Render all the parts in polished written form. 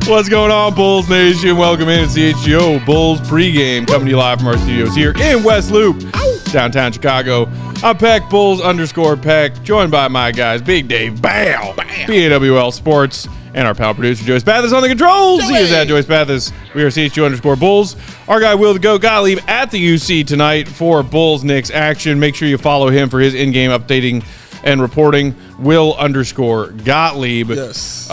What's going on, Bulls Nation? Welcome in to CHGO Bulls pregame, coming to you live from our studios here in West Loop, downtown Chicago. I'm Peck, Bulls_Peck, joined by my guys, Big Dave, BAL, BAWL Sports, and our pal producer, Joyce Bathis on the controls. He is at Joyce Bathis. We are CHGO_Bulls. Our guy, Will the Go Gottlieb, at the UC tonight for Bulls Knicks action. Make sure you follow him for his in-game updating and reporting, Will_Gottlieb. Yes.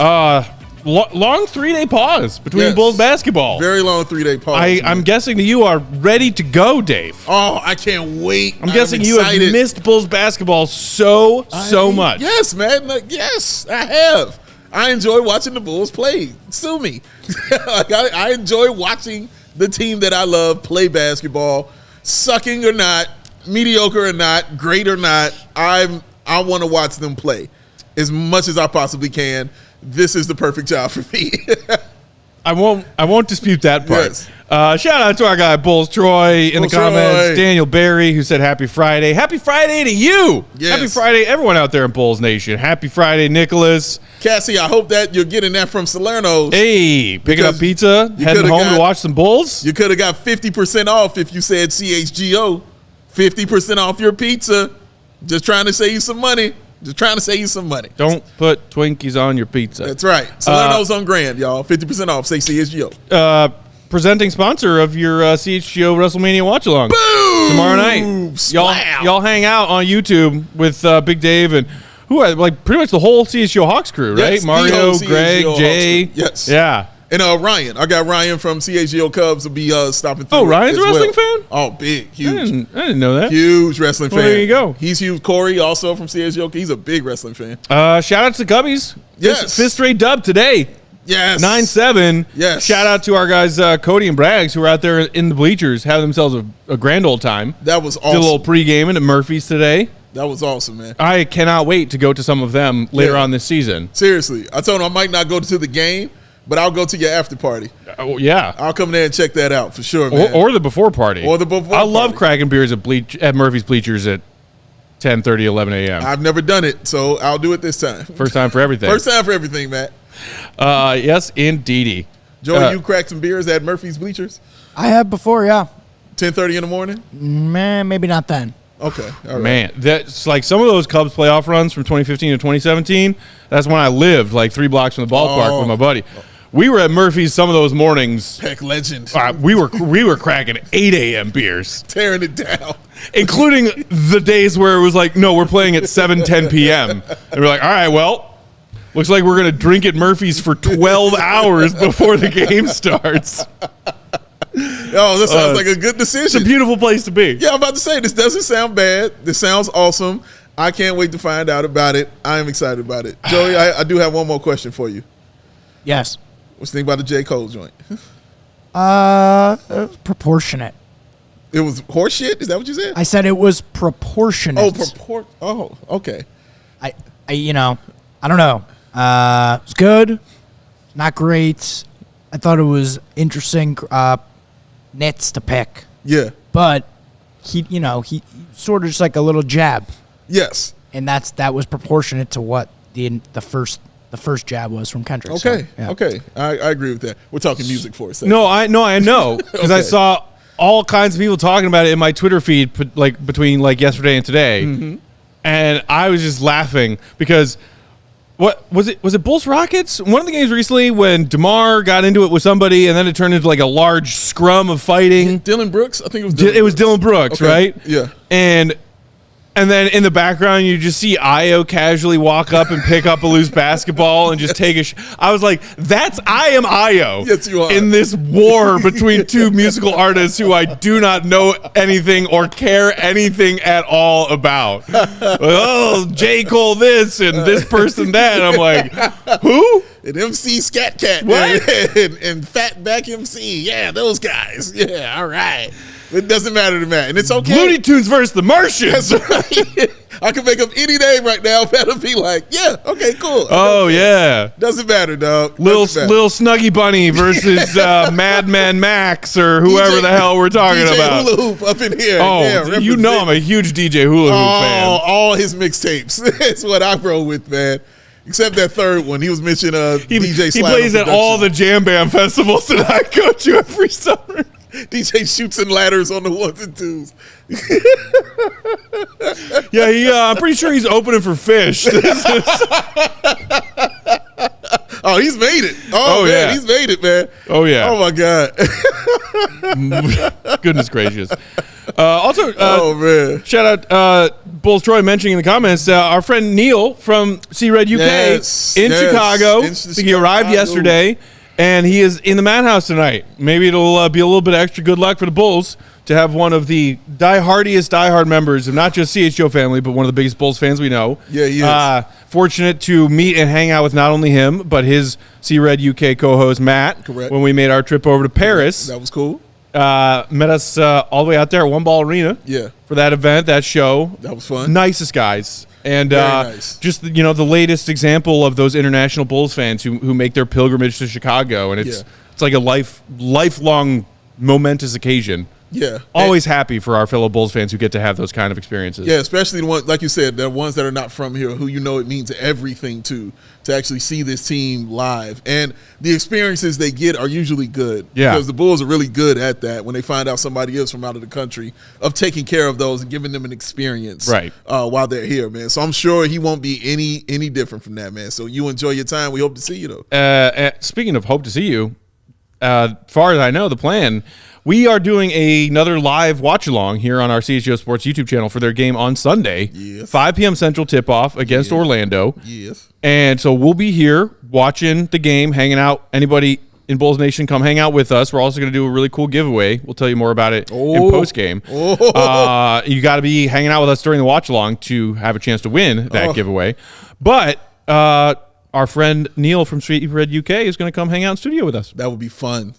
Long 3-day pause between Bulls basketball. Very long 3-day pause. I'm guessing that you are ready to go, Dave. Oh, I can't wait. I'm guessing you have missed Bulls basketball so much. Yes, man. Yes, I have. I enjoy watching the Bulls play. Sue me. I enjoy watching the team that I love play basketball. Sucking or not, mediocre or not, great or not, I want to watch them play as much as I possibly can. This is the perfect job for me. I won't dispute that part. Yes. Shout out to our guy Bulls Troy in the comments. Daniel Barry, who said happy Friday. Happy Friday to you. Yes. Happy Friday, everyone out there in Bulls Nation. Happy Friday, Nicholas. Cassie, I hope that you're getting that from Salerno's. Hey, picking up pizza, heading home to watch some Bulls. You could have got 50% off if you said CHGO. 50% off your pizza. Just trying to save you some money. Don't put Twinkies on your pizza. That's right. Salerno's on Grand, y'all. 50% off. Say CHGO. Presenting sponsor of your CHGO WrestleMania watch-along. Boom! Tomorrow night. Y'all hang out on YouTube with Big Dave and pretty much the whole CHGO Hawks crew, right? Yes, Mario, Greg, Jay. Yes. Yeah. And Ryan. I got Ryan from CHGO Cubs will be stopping through. Oh, Ryan's a wrestling fan? Oh, big, huge. I didn't know that. Huge wrestling fan. Well, there you go. He's huge. Corey, also from CHGO. He's a big wrestling fan. Shout out to the Cubbies. Yes. Fifth straight dub today. Yes. 9-7. Yes. Shout out to our guys, Cody and Braggs, who are out there in the bleachers having themselves a grand old time. That was awesome. Did a little pre-gaming at Murphy's today. That was awesome, man. I cannot wait to go to some of them later on this season. Seriously. I told him I might not go to the game, but I'll go to your after party. Oh, yeah. I'll come there and check that out for sure, man. Or the before party. I love party. cracking beers at Murphy's Bleachers at 10:30, 11 a.m. I've never done it, so I'll do it this time. First time for everything. First time for everything, Matt. Yes, indeedy. Joey, you cracked some beers at Murphy's Bleachers? I have before, yeah. 10:30 in the morning? Man, maybe not then. Okay. All right. Man, that's like some of those Cubs playoff runs from 2015 to 2017. That's when I lived like 3 blocks from the ballpark with my buddy. We were at Murphy's some of those mornings. Peck legend. We were cracking 8 a.m. beers. Tearing it down. Including the days where it was like, no, we're playing at 7:10 p.m. And we're like, all right, well, looks like we're going to drink at Murphy's for 12 hours before the game starts. Oh, this sounds like a good decision. It's a beautiful place to be. Yeah, I'm about to say, this doesn't sound bad. This sounds awesome. I can't wait to find out about it. I am excited about it. Joey, I do have one more question for you. Yes. What you think about the J. Cole joint? Proportionate. It was horse shit? Is that what you said? I said it was proportionate. Okay. I don't know. It's good. Not great. I thought it was interesting nits to pick. Yeah. But he sort of just like a little jab. Yes. And that was proportionate to what the first jab was from Kendrick. Okay. So, yeah. Okay. I agree with that. We're talking music for a second. No, I know because I saw all kinds of people talking about it in my Twitter feed, between yesterday and today, and I was just laughing because what was it? Was it Bulls Rockets? One of the games recently when DeMar got into it with somebody, and then it turned into like a large scrum of fighting. Dylan Brooks, I think it was. It was Dylan Brooks, okay. right? Yeah. And And then in the background, you just see Io casually walk up and pick up a loose basketball and just take a I was like, I am Io. Yes, you are. In this war between two musical artists who I do not know anything or care anything at all about. Oh, J. Cole this and this person that. And I'm like, who? And MC Scat Cat. What? And Fatback MC. Yeah, those guys. Yeah, all right. It doesn't matter to Matt. And it's okay. Looney Tunes versus the Martians. That's right. I can make up any name right now. That'll be like, yeah, okay, cool. Oh, yeah. Doesn't matter, dog. Little Snuggy Bunny versus Madman Max or whoever the hell we're talking DJ about. Hula Hoop up in here. Oh, yeah, you know I'm a huge DJ Hula Hoop fan. All his mixtapes. That's what I roll with, man. Except that third one. He was mentioning DJ Slap. He plays at all the Jam Bam festivals that I go to every summer. DJ shoots and ladders on the ones and twos. Yeah, I'm pretty sure he's opening for Fish. Oh, he's made it. Oh, man, yeah. he's made it, man. Oh, yeah. Oh, my God. Goodness gracious. Also, oh, man. shout out Bulls Troy mentioning in the comments, our friend Neil from C-Red UK in Chicago. I think he arrived yesterday, and he is in the Madhouse tonight. Maybe it'll be a little bit extra good luck for the Bulls to have one of the diehard members of not just CHGO family, but one of the biggest Bulls fans we know. Yeah, he is. Fortunate to meet and hang out with not only him, but his C-Red UK co-host, Matt. Correct. When we made our trip over to Paris. That was cool. Met us all the way out there at One Ball Arena. Yeah. For that event, that show. That was fun. Nicest guys. And Very nice. just, the latest example of those international Bulls fans who make their pilgrimage to Chicago. And it's like a lifelong momentous occasion. Yeah. Always happy for our fellow Bulls fans who get to have those kind of experiences. Yeah, especially the ones, like you said, the ones that are not from here, who it means everything to actually see this team live. And the experiences they get are usually good. Yeah. Because the Bulls are really good at that when they find out somebody is from out of the country, of taking care of those and giving them an experience while they're here, man. So I'm sure he won't be any different from that, man. So you enjoy your time. We hope to see you, though. Speaking of hope to see you, far as I know, the plan, we are doing another live watch-along here on our CHGO Sports YouTube channel for their game on Sunday, 5 p.m. Central tip-off against Orlando. Yes. And so we'll be here watching the game, hanging out. Anybody in Bulls Nation, come hang out with us. We're also going to do a really cool giveaway. We'll tell you more about it in post-game. You got to be hanging out with us during the watch-along to have a chance to win that giveaway. But our friend Neil from C-Red UK is going to come hang out in studio with us. That would be fun.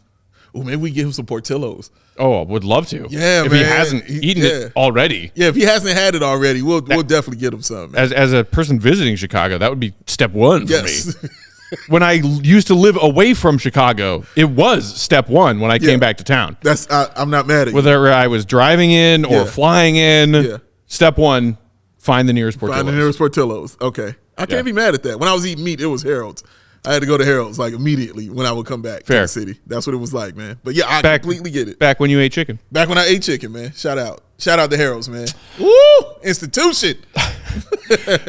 Oh, maybe we give him some Portillo's. Oh, I would love to. Yeah, if man. he hasn't eaten it already. Yeah, if he hasn't had it already, we'll definitely get him some. As a person visiting Chicago, that would be step one for me. Yes. When I used to live away from Chicago, it was step one when I came back to town. I'm not mad at you. Whether I was driving in or flying in, step one, find the nearest Portillo's. Find the nearest Portillo's. Okay. I can't be mad at that. When I was eating meat, it was Harold's. I had to go to Harold's like immediately when I would come back to the city. That's what it was like, man. But yeah, I completely get it. Back when you ate chicken. Back when I ate chicken, man. Shout out to Harold's, man. Woo! Institution.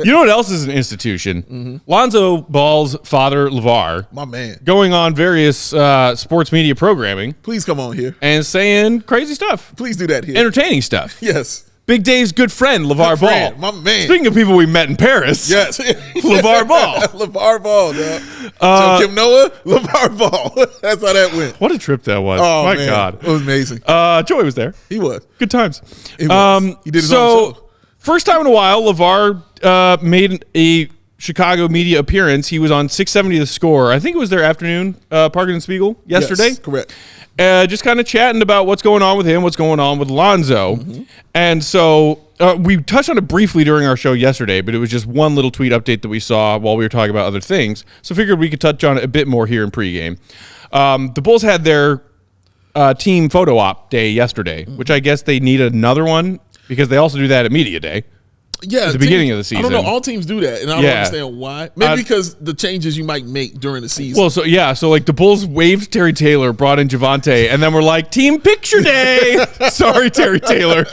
You know what else is an institution? Lonzo Ball's father, Lavar. My man. Going on various sports media programming. Please come on here. And saying crazy stuff. Please do that here. Entertaining stuff. Yes. Big Dave's good friend, Lavar Ball. My man. Speaking of people we met in Paris. Yes. Lavar Ball. Lavar Ball, dog. Kim Noah, Lavar Ball. That's how that went. What a trip that was. Oh, my man. God. It was amazing. Joey was there. He was. Good times. He was. He did his own show. First time in a while, Lavar made a Chicago media appearance. He was on 670 The Score. I think it was their afternoon, Parker and Spiegel, yesterday. Yes, correct. Just kind of chatting about what's going on with him, what's going on with Lonzo. And so we touched on it briefly during our show yesterday, but it was just one little tweet update that we saw while we were talking about other things. So figured we could touch on it a bit more here in pregame. The Bulls had their team photo op day yesterday, which I guess they need another one because they also do that at media day. Yeah, at the beginning of the season. I don't know. All teams do that, and I don't understand why. Maybe because the changes you might make during the season. Well, so like the Bulls waived Terry Taylor, brought in Javante, and then we're like, team picture day. Sorry, Terry Taylor.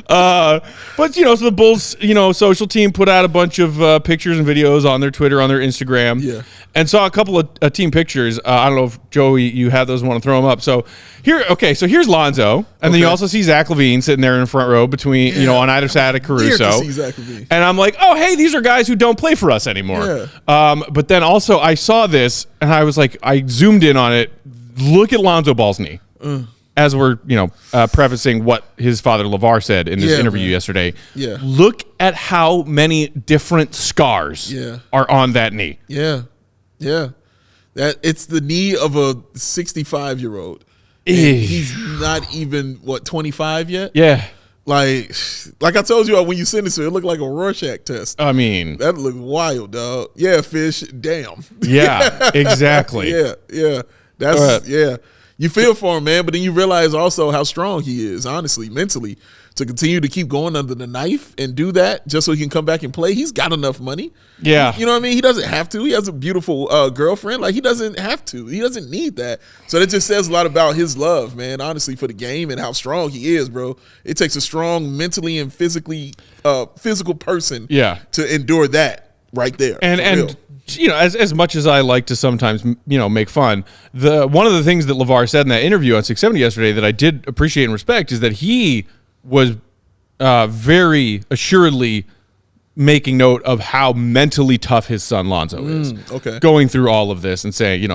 But, so the Bulls, social team put out a bunch of pictures and videos on their Twitter, on their Instagram. Yeah. And saw a couple of team pictures. I don't know if, Joey, you have those and want to throw them up. So here's Lonzo. And then you also see Zach LaVine sitting there in the front row between, on either side of Caruso. To see Zach LaVine. And I'm like, oh, hey, these are guys who don't play for us anymore. Yeah. But then also I saw this and I was like, I zoomed in on it. Look at Lonzo Ball's knee. As we're, prefacing what his father Lavar said in this interview yesterday. Yeah. Look at how many different scars are on that knee. Yeah. Yeah. It's the knee of a 65-year-old. He's not even 25 yet. Yeah. Like I told you when you sent it to me, it looked like a Rorschach test. I mean, that looked wild, dog. Yeah, fish. Damn. Yeah, exactly. Yeah. That's You feel for him, man, but then you realize also how strong he is, honestly, mentally, to continue to keep going under the knife and do that just so he can come back and play. He's got enough money. Yeah. You know what I mean? He doesn't have to. He has a beautiful girlfriend. Like, he doesn't have to. He doesn't need that. So that just says a lot about his love, man, honestly, for the game and how strong he is, bro. It takes a strong mentally and physically physical person to endure that right there. And as much as I like to sometimes, make fun, one of the things that Lavar said in that interview on 670 yesterday that I did appreciate and respect is that he was very assuredly making note of how mentally tough his son Lonzo is. Okay. Going through all of this and saying,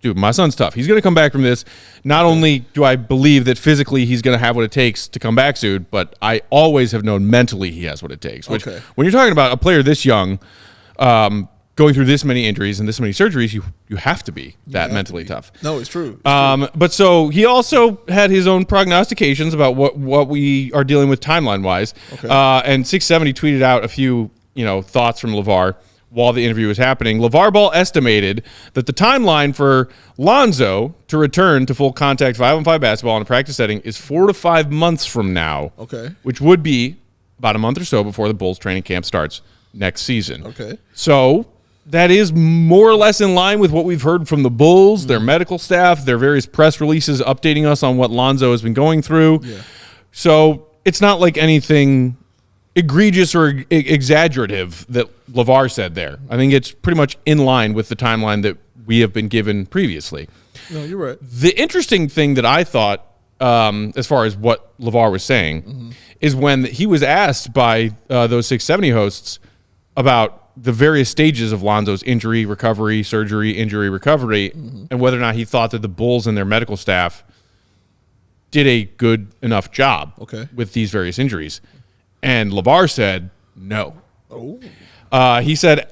my son's tough. He's going to come back from this. Not only do I believe that physically he's going to have what it takes to come back soon, but I always have known mentally he has what it takes. Which, when you're talking about a player this young, going through this many injuries and this many surgeries, you have to be that mentally tough. No, it's true. But so he also had his own prognostications about what we are dealing with timeline-wise. Okay. And 670 tweeted out a few thoughts from Lavar while the interview was happening. Lavar Ball estimated that the timeline for Lonzo to return to full contact 5-on-5 basketball in a practice setting is 4 to 5 months from now. Okay. Which would be about a month or so before the Bulls training camp starts next season. Okay. So that is more or less in line with what we've heard from the Bulls, their medical staff, their various press releases updating us on what Lonzo has been going through. Yeah. So it's not like anything egregious or exaggerative that Lavar said there. I think it's pretty much in line with the timeline that we have been given previously. No, you're right. The interesting thing that I thought, as far as what Lavar was saying, is when he was asked by those 670 hosts about the various stages of Lonzo's injury, recovery, surgery, injury, recovery, and whether or not he thought that the Bulls and their medical staff did a good enough job with these various injuries. And Lavar said no. He said,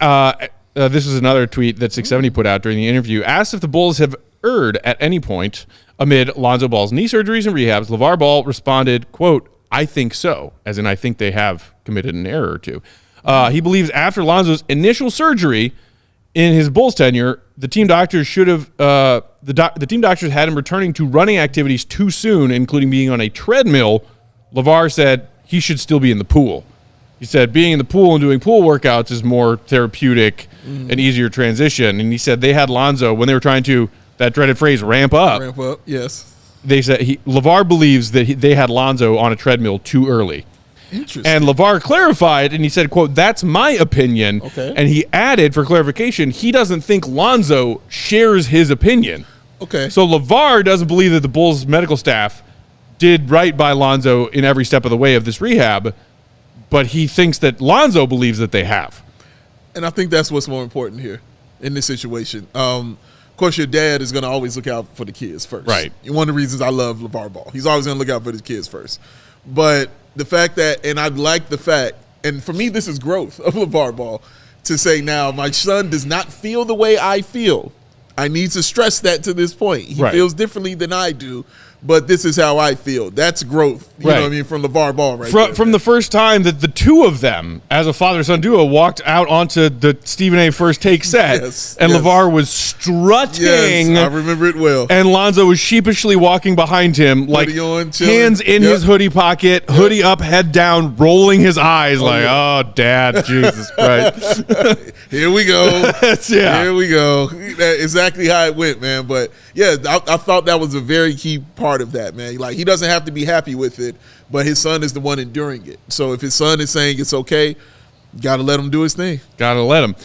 this is another tweet that 670 put out during the interview, asked if the Bulls have erred at any point amid Lonzo Ball's knee surgeries and rehabs. Lavar Ball responded, quote, I think so, as in I think they have committed an error or two. He believes after Lonzo's initial surgery in his Bulls tenure, the team doctors should have the team doctors had him returning to running activities too soon, including being on a treadmill. Lavar said he should still be in the pool. He said being in the pool and doing pool workouts is more therapeutic and easier transition. And he said they had Lonzo when they were trying to, that dreaded phrase, ramp up. Ramp up, yes. They said Lavar believes that they had Lonzo on a treadmill too early. Interesting. And Lavar clarified, and he said, quote, that's my opinion. Okay. And he added, for clarification, he doesn't think Lonzo shares his opinion. Okay. So Lavar doesn't believe that the Bulls medical staff did right by Lonzo in every step of the way of this rehab, but he thinks that Lonzo believes that they have. And I think that's what's more important here in this situation. Of course, your dad is going to always look out for the kids first. Right. One of the reasons I love Lavar Ball. He's always going to look out for his kids first. But the fact that, and I like the fact, and for me, this is growth of Lavar Ball, to say now, my son does not feel the way I feel. I need to stress that to this point. He feels differently than I do, but this is how I feel. That's growth, you know what I mean, from Lavar Ball From the first time that the two of them, as a father-son duo, walked out onto the Stephen A. First Take set, and Lavar was strutting. Yes, I remember it well. And Lonzo was sheepishly walking behind him, like on, hands in his hoodie pocket, hoodie up, head down, rolling his eyes oh, Dad, Jesus Christ. Here we go. Here we go. That's exactly how it went, man. But, yeah, I thought that was a very key part part of that, man. Like, he doesn't have to be happy with it, but his son is the one enduring it. So if his son is saying it's okay, got to let him do his thing. Got to let him.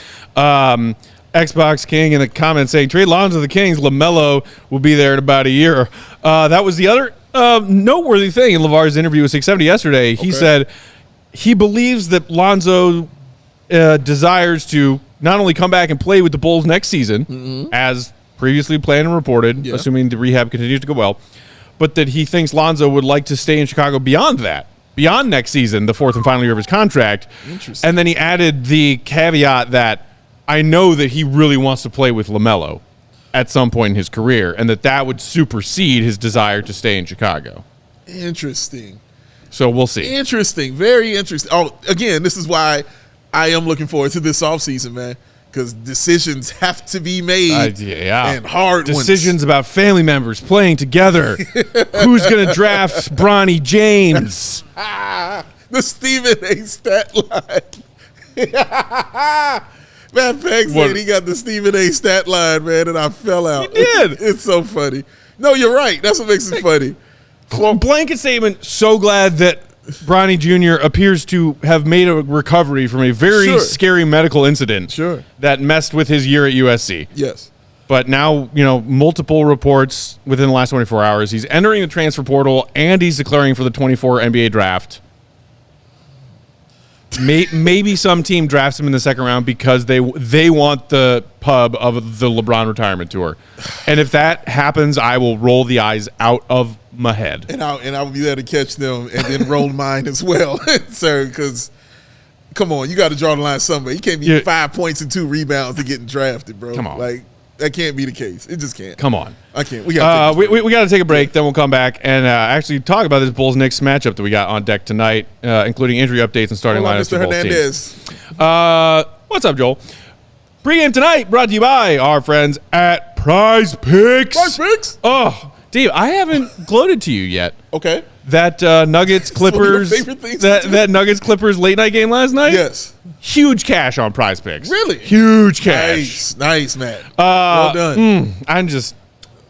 Xbox King in the comments saying, trade Lonzo to the Kings. LaMelo will be there in about a year. That was the other noteworthy thing in LeVar's interview with 670 yesterday. He said he believes that Lonzo desires to not only come back and play with the Bulls next season, as previously planned and reported, assuming the rehab continues to go well, but that he thinks Lonzo would like to stay in Chicago beyond that, beyond next season, the fourth and final year of his contract. Interesting. And then he added the caveat that I know that he really wants to play with LaMelo at some point in his career, and that would supersede his desire to stay in Chicago. Interesting. So we'll see. Interesting. Very interesting. Oh, again, this is why I am looking forward to this offseason, man, because decisions have to be made. And hard decisions about family members playing together. Who's going to draft Bronny James? The Stephen A. stat line. Matt Peck said he got the Stephen A. stat line, man, and I fell out. He did. It's so funny. No, you're right. That's what makes it funny. Blanket statement, so glad that Bronny Jr. appears to have made a recovery from a very scary medical incident that messed with his year at USC. Yes. But now, multiple reports within the last 24 hours. He's entering the transfer portal, and he's declaring for the 24 NBA draft. Maybe some team drafts him in the second round because they want the pub of the LeBron retirement tour. And if that happens, I will roll the eyes out of my head. And I will be there to catch them and then roll mine as well, sir, because come on, you got to draw the line somewhere. You can't be 5 points and 2 rebounds to getting drafted, bro. Come on. Like, that can't be the case. It just can't. Come on. I can't. We got to take a break. Then we'll come back and actually talk about this Bulls-Knicks matchup that we got on deck tonight, including injury updates and starting lineups for both teams. What's up, Joel? Pregame tonight brought to you by our friends at Prize Picks. Prize Picks? Oh, Dave, I haven't gloated to you yet. Okay. That Nuggets Clippers that Nuggets Clippers late night game last night? Yes. Huge cash on Prize Picks. Really? Huge cash. Nice, man. Well done. I'm just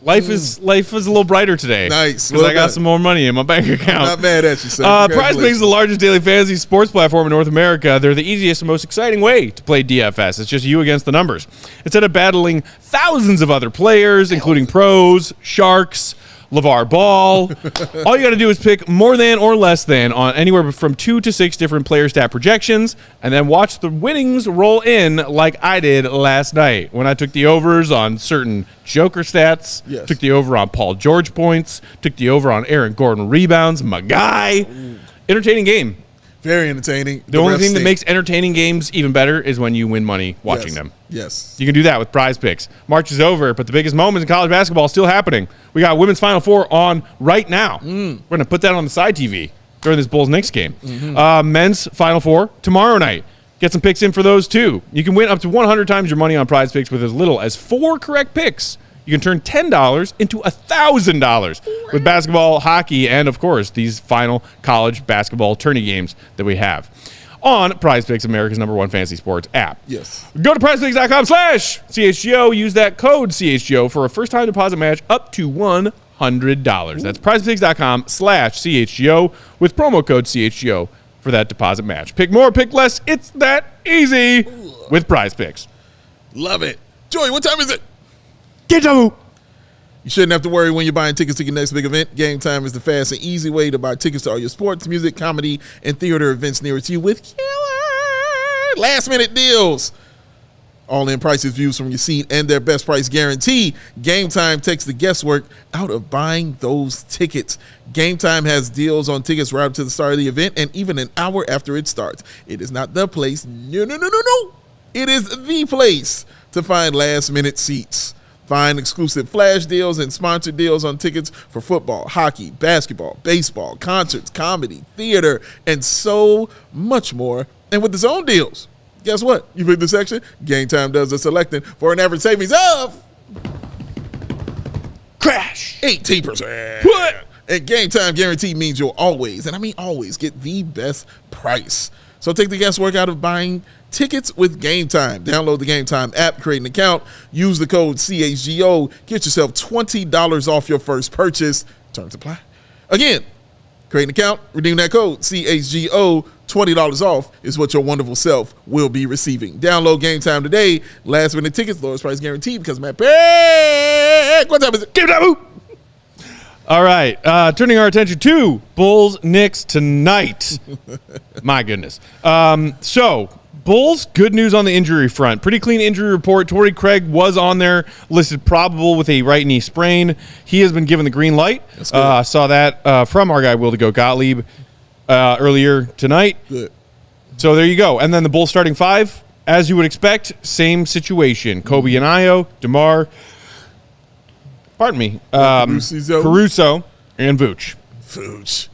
life is a little brighter today. Nice. Because I got some more money in my bank account. I'm not mad at you, sir. Prize Picks is the largest daily fantasy sports platform in North America. They're the easiest and most exciting way to play DFS. It's just you against the numbers. Instead of battling thousands of other players, including pros, sharks, Lavar Ball. All you got to do is pick more than or less than on anywhere from 2 to 6 different player stat projections, and then watch the winnings roll in like I did last night when I took the overs on certain Joker stats, took the over on Paul George points, took the over on Aaron Gordon rebounds, my guy. Entertaining game. Very entertaining. The only thing that makes entertaining games even better is when you win money watching them. Yes. You can do that with Prize Picks. March is over, but the biggest moments in college basketball are still happening. We got Women's Final Four on right now. We're going to put that on the side TV during this Bulls-Knicks game. Men's Final Four tomorrow night. Get some picks in for those, too. You can win up to 100 times your money on Prize Picks with as little as 4 correct picks. You can turn $10 into $1,000 with basketball, hockey, and, of course, these final college basketball tourney games that we have on Prize Picks, America's #1 fantasy sports app. Yes. Go to prizepicks.com/CHGO. Use that code CHGO for a first-time deposit match up to $100. That's prizepicks.com/CHGO with promo code CHGO for that deposit match. Pick more, pick less. It's that easy with Prize Picks. Love it. Joey, what time is it? Get you. You shouldn't have to worry when you're buying tickets to your next big event. Game Time is the fast and easy way to buy tickets to all your sports, music, comedy, and theater events nearest you with killer last-minute deals. All-in prices, views from your seat, and their best price guarantee. Game Time takes the guesswork out of buying those tickets. Game Time has deals on tickets right up to the start of the event and even an hour after it starts. It is not the place. No. It is the place to find last-minute seats. Find exclusive flash deals and sponsored deals on tickets for football, hockey, basketball, baseball, concerts, comedy, theater, and so much more. And with its own deals, guess what? You pick the section, Game Time does the selecting for an average savings of crash 18%. What? And Game Time guarantee means you'll always, and I mean always, get the best price. So take the guesswork out of buying tickets with Game Time. Download the Game Time app, create an account, use the code CHGO, get yourself $20 off your first purchase. Terms apply. Again, create an account, redeem that code, CHGO, $20 off is what your wonderful self will be receiving. Download Game Time today. Last minute tickets, lowest price guaranteed because Matt Peck. What time is it? Give it that move. All right, turning our attention to Bulls Knicks tonight. My goodness. So Bulls, good news on the injury front. Pretty clean injury report. Torrey Craig was on there, listed probable with a right knee sprain. He has been given the green light. Saw that from our guy, Will to Go Gottlieb, earlier tonight. Good. So there you go. And then the Bulls starting five, as you would expect, same situation. Kobe and Io, DeMar, Caruso, and Vooch. Vooch.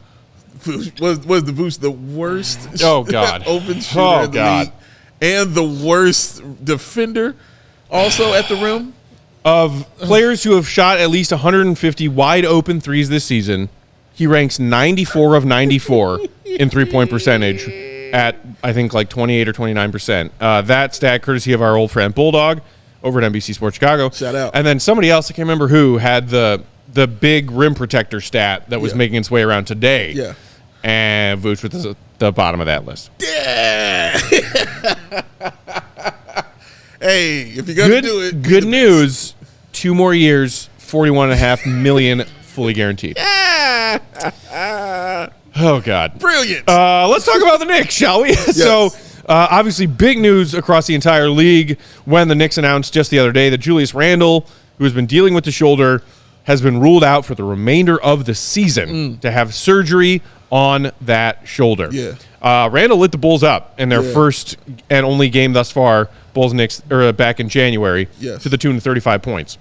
Was the Vooch the worst Oh, God. open shooter in the league? And the worst defender also at the rim? Of players who have shot at least 150 wide open threes this season, he ranks 94 of 94 in three-point percentage at, I think, like 28 or 29%. That stat courtesy of our old friend Bulldog over at NBC Sports Chicago. Shout out. And then somebody else, I can't remember who, had the big rim protector stat that was making its way around today. Yeah. And Vooch was at the bottom of that list. Yeah. Hey, if you're going to do it. Good news. 2 more years, $41.5 million fully guaranteed. Oh, God. Brilliant. Let's talk about the Knicks, shall we? Yes. So, obviously, big news across the entire league when the Knicks announced just the other day that Julius Randle, who has been dealing with the shoulder, has been ruled out for the remainder of the season to have surgery on that shoulder. Yeah. Randle lit the Bulls up in their first and only game thus far, Bulls-Knicks back in January, to the tune of 35 points.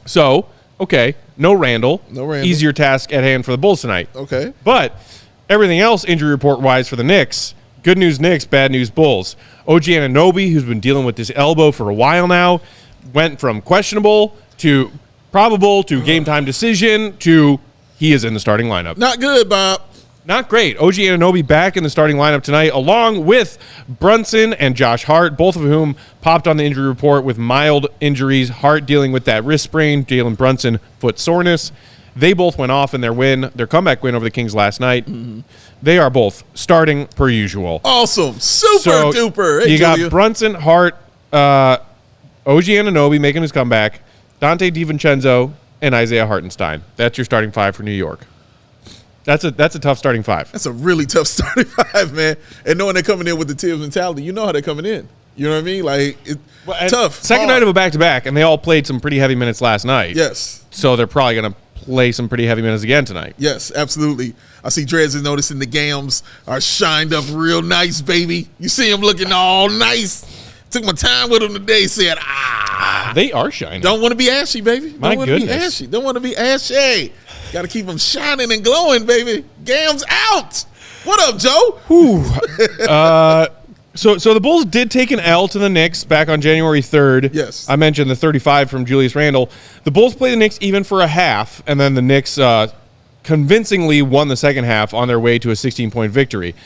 So, okay, no Randle. Easier task at hand for the Bulls tonight. Okay. But everything else injury report-wise for the Knicks, good news Knicks, bad news Bulls. OG Anunoby, who's been dealing with this elbow for a while now, went from questionable to probable to game-time decision to he is in the starting lineup. Not good, Bob. Not great. OG Anunoby back in the starting lineup tonight, along with Brunson and Josh Hart, both of whom popped on the injury report with mild injuries. Hart dealing with that wrist sprain, Jalen Brunson foot soreness. They both went off in their comeback win over the Kings last night. They are both starting per usual. Awesome. Super duper. Hey, you Julia. got Brunson, Hart, OG Anunoby making his comeback, Dante DiVincenzo, and Isaiah Hartenstein. That's your starting five for New York. That's a tough starting five. That's a really tough starting five, man. And knowing they're coming in with the Tibbs mentality, you know how they're coming in. You know what I mean? Like, it's tough. Second night of a back-to-back, and they all played some pretty heavy minutes last night. Yes. So they're probably going to play some pretty heavy minutes again tonight. Yes, absolutely. I see Drez is noticing the gams are shined up real nice, baby. You see him looking all nice. Took my time with him today, said, They are shining. Don't want to be ashy, baby. My Don't want to be goodness. ashy. Don't want to be ashy. Got to keep them shining and glowing, baby. Gams out. What up, Joe? So the Bulls did take an L to the Knicks back on January 3rd. Yes. I mentioned the 35 from Julius Randle. The Bulls played the Knicks even for a half, and then the Knicks convincingly won the second half on their way to a 16-point victory.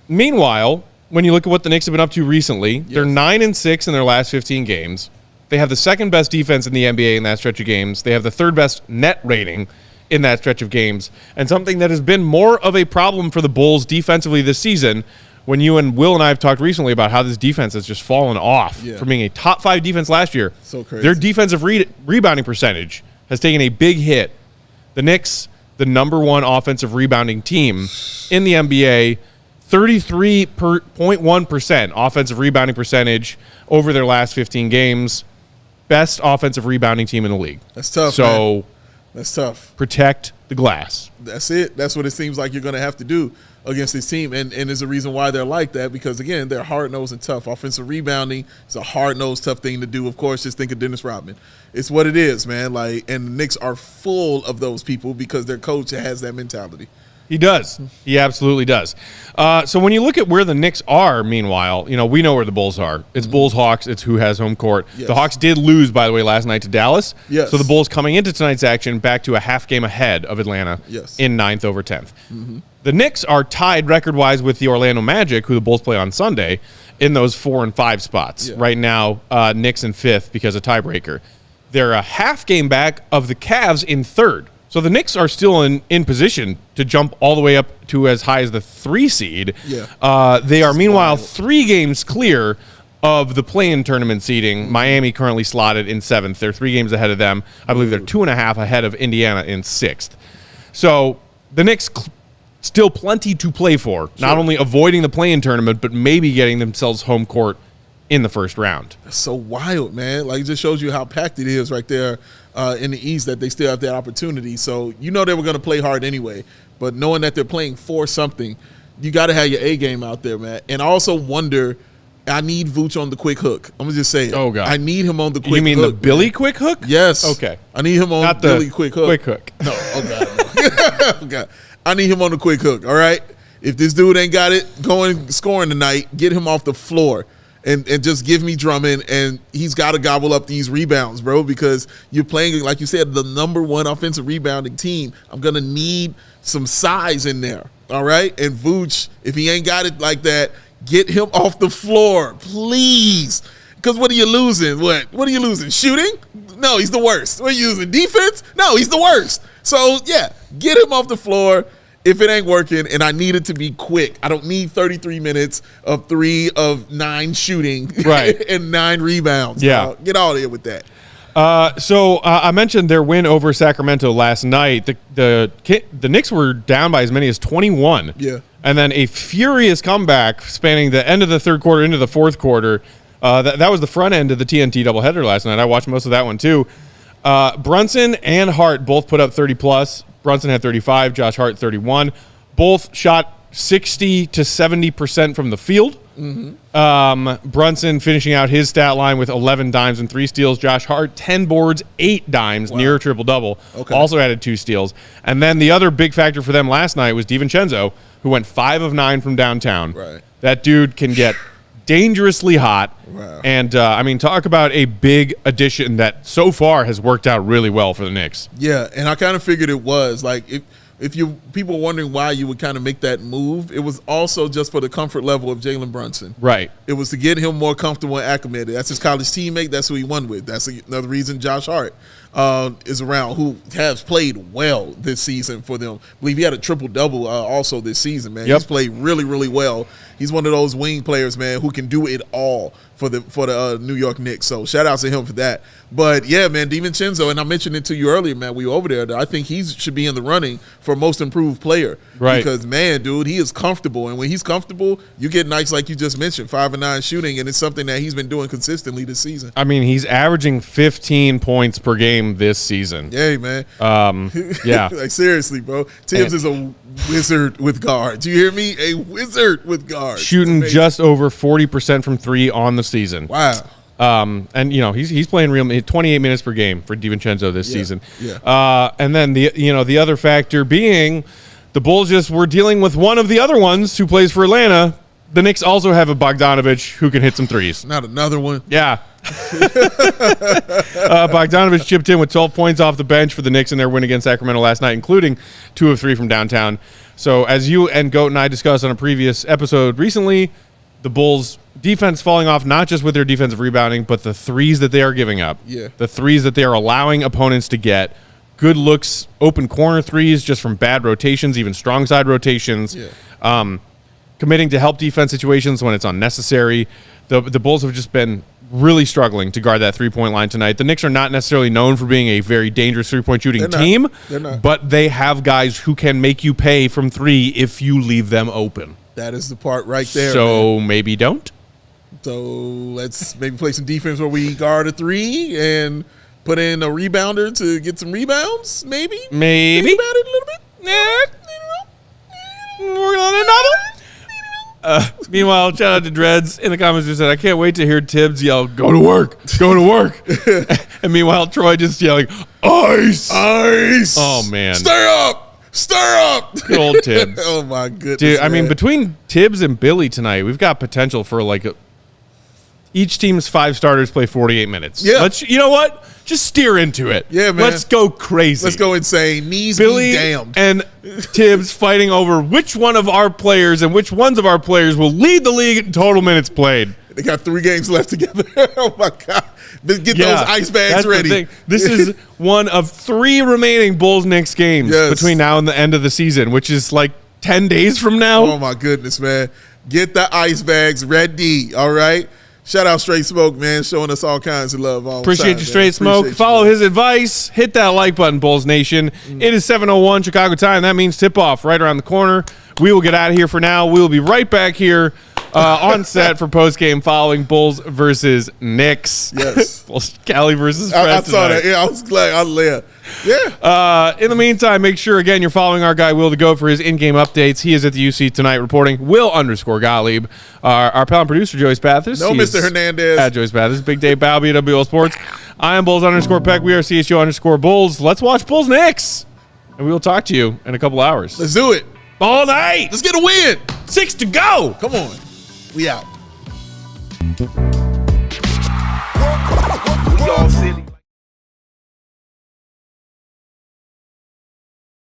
Meanwhile, when you look at what the Knicks have been up to recently, they're 9-6 in their last 15 games. They have the second best defense in the NBA in that stretch of games. They have the third best net rating in that stretch of games. And something that has been more of a problem for the Bulls defensively this season, when you and Will and I have talked recently about how this defense has just fallen off from being a top 5 defense last year. So crazy. Their defensive rebounding percentage has taken a big hit. The Knicks, the number 1 offensive rebounding team in the NBA, 33.1% offensive rebounding percentage over their last 15 games. Best offensive rebounding team in the league. That's tough, So man. That's tough. Protect the glass. That's it. That's what it seems like you're going to have to do against this team. And there's a reason why they're like that, because, again, they're hard-nosed and tough. Offensive rebounding is a hard-nosed, tough thing to do. Of course, just think of Dennis Rodman. It's what it is, man. Like, and the Knicks are full of those people because their coach has that mentality. He does. He absolutely does. So when you look at where the Knicks are, meanwhile, we know where the Bulls are. It's Bulls-Hawks. It's who has home court. Yes. The Hawks did lose, by the way, last night to Dallas. Yes. So the Bulls coming into tonight's action back to a half game ahead of Atlanta in 9th over 10th. The Knicks are tied record-wise with the Orlando Magic, who the Bulls play on Sunday, in those 4 and 5 spots. Yeah. Right now, Knicks in 5th because of tiebreaker. They're a half game back of the Cavs in 3rd. So the Knicks are still in position to jump all the way up to as high as the 3 seed. Yeah. They are, meanwhile, 3 games clear of the play-in tournament seeding. Miami currently slotted in 7th. They're 3 games ahead of them. I believe they're 2.5 ahead of Indiana in 6th. So the Knicks still plenty to play for. Sure. Not only avoiding the play-in tournament, but maybe getting themselves home court in the first round. That's so wild, man. Like, it just shows you how packed it is right there in the East, that they still have that opportunity. So you know they were going to play hard anyway, but knowing that they're playing for something, you got to have your A game out there, man. And I also wonder, I need Vooch on the quick hook. I'm going to just say it. Oh, God. I need him on the quick hook. You mean the Billy quick hook? Yes. Okay. I need him on Not the Billy quick hook. Quick hook. No. Oh, God. Oh, God. I need him on the quick hook, all right? If this dude ain't got it going scoring tonight, get him off the floor and just give me Drummond, and he's got to gobble up these rebounds, bro, because you're playing, like you said, the number 1 offensive rebounding team. I'm going to need some size in there, all right? And Vooch, if he ain't got it like that, get him off the floor, please. Because what are you losing? What are you losing? Shooting? No, he's the worst. What are you using? Defense? No, he's the worst. So, yeah, get him off the floor if it ain't working, and I need it to be quick. I don't need 33 minutes of 3 of 9 shooting and 9 rebounds. Yeah. Get out of here with that. So I mentioned their win over Sacramento last night. The Knicks were down by as many as 21. Yeah. And then a furious comeback spanning the end of the third quarter into the fourth quarter. That was the front end of the TNT doubleheader last night. I watched most of that one, too. Brunson and Hart both put up 30-plus. Brunson had 35, Josh Hart 31. Both shot 60 to 70% from the field. Mm-hmm. Brunson finishing out his stat line with 11 dimes and 3 steals. Josh Hart, 10 boards, 8 dimes, near a triple-double. Okay. Also added 2 steals. And then the other big factor for them last night was DiVincenzo, who went 5 of 9 from downtown. Right. That dude can get dangerously hot. Wow. And, I mean, talk about a big addition that so far has worked out really well for the Knicks. Yeah, and I kind of figured it was. Like, if you people wondering why you would kind of make that move, it was also just for the comfort level of Jalen Brunson. Right. It was to get him more comfortable and acclimated. That's his college teammate. That's who he won with. That's another reason Josh Hart is around, who has played well this season for them. I believe he had a triple-double also this season, man. Yep. He's played really, really well. He's one of those wing players, man, who can do it all for the New York Knicks. So shout out to him for that. But yeah, man, DiVincenzo, and I mentioned it to you earlier, man. We were over there. I think he should be in the running for most improved player. Right. Because man, dude, he is comfortable, and when he's comfortable, you get nights like you just mentioned, 5 of 9 shooting, and it's something that he's been doing consistently this season. I mean, he's averaging 15 points per game this season. Hey, man. Yeah. Like, seriously, bro. Tibbs is a wizard with guards. You hear me? A wizard with guards. Shooting just over 40% from 3 on the season. Wow. And you know he's playing 28 minutes per game for DiVincenzo this season. Yeah. And then the other factor being the Bulls just were dealing with one of the other ones who plays for Atlanta. The Knicks also have a Bogdanovich who can hit some threes. Not another one. Yeah. Bogdanovich chipped in with 12 points off the bench for the Knicks in their win against Sacramento last night, including 2 of 3 from downtown. So as you and Goat and I discussed on a previous episode recently, the Bulls' defense falling off not just with their defensive rebounding, but the threes that they are giving up. Yeah. The threes that they are allowing opponents to get. Good looks, open corner threes just from bad rotations, even strong side rotations. Yeah. Committing to help defense situations when it's unnecessary. The Bulls have just been really struggling to guard that three-point line tonight. The Knicks are not necessarily known for being a very dangerous three-point shooting team, They're not. but they have guys who can make you pay from 3 if you leave them open. That is the part right there. So man. maybe don't. So let's maybe play some defense where we guard a 3 and put in a rebounder to get some rebounds. Maybe. Maybe. Think about it a little bit. Working on another. Meanwhile, shout out to Dreads in the comments who said, I can't wait to hear Tibbs yell, go to work, go to work. And meanwhile, Troy just yelling, ice, ice. Oh, man. Stir up. Stir up. Good old Tibbs. Oh, my goodness. Dude, I mean, man. between Tibbs and Billy tonight, we've got potential for each team's 5 starters play 48 minutes. Yeah. You know what? Just steer into it. Yeah, man. Let's go crazy. Let's go insane. Knees Billy be damned. and Tibbs fighting over which one of our players and which ones of our players will lead the league in total minutes played. They got 3 games left together. Oh, my God. Get those ice bags that's the ready. thing. This is one of 3 remaining Bulls-Knicks games between now and the end of the season, which is like 10 days from now. Oh, my goodness, man. Get the ice bags ready, all right? Shout out Straight Smoke, man, showing us all kinds of love. Appreciate you, Straight Smoke. Follow his advice. Hit that like button, Bulls Nation. It is 7:01 Chicago time. That means tip-off right around the corner. We will get out of here for now. We will be right back here on set for post-game following Bulls versus Knicks. Yes. Bulls, Cali versus Fred I saw tonight. that. Yeah, I was glad. I laughed. Yeah. In the meantime, make sure, again, you're following our guy, Will the Goat, for his in-game updates. He is at the UC tonight reporting. Will_Gottlieb. Our pal and producer, Joey Spathis. No, Mr. Hernandez. At Joey Spathis. Big Dave Balby at WL Sports. I am Bulls_Peck. We are CHGO_Bulls. Let's watch Bulls Knicks. And we will talk to you in a couple hours. Let's do it. All night. Let's get a win. 6 to go. Come on. We out.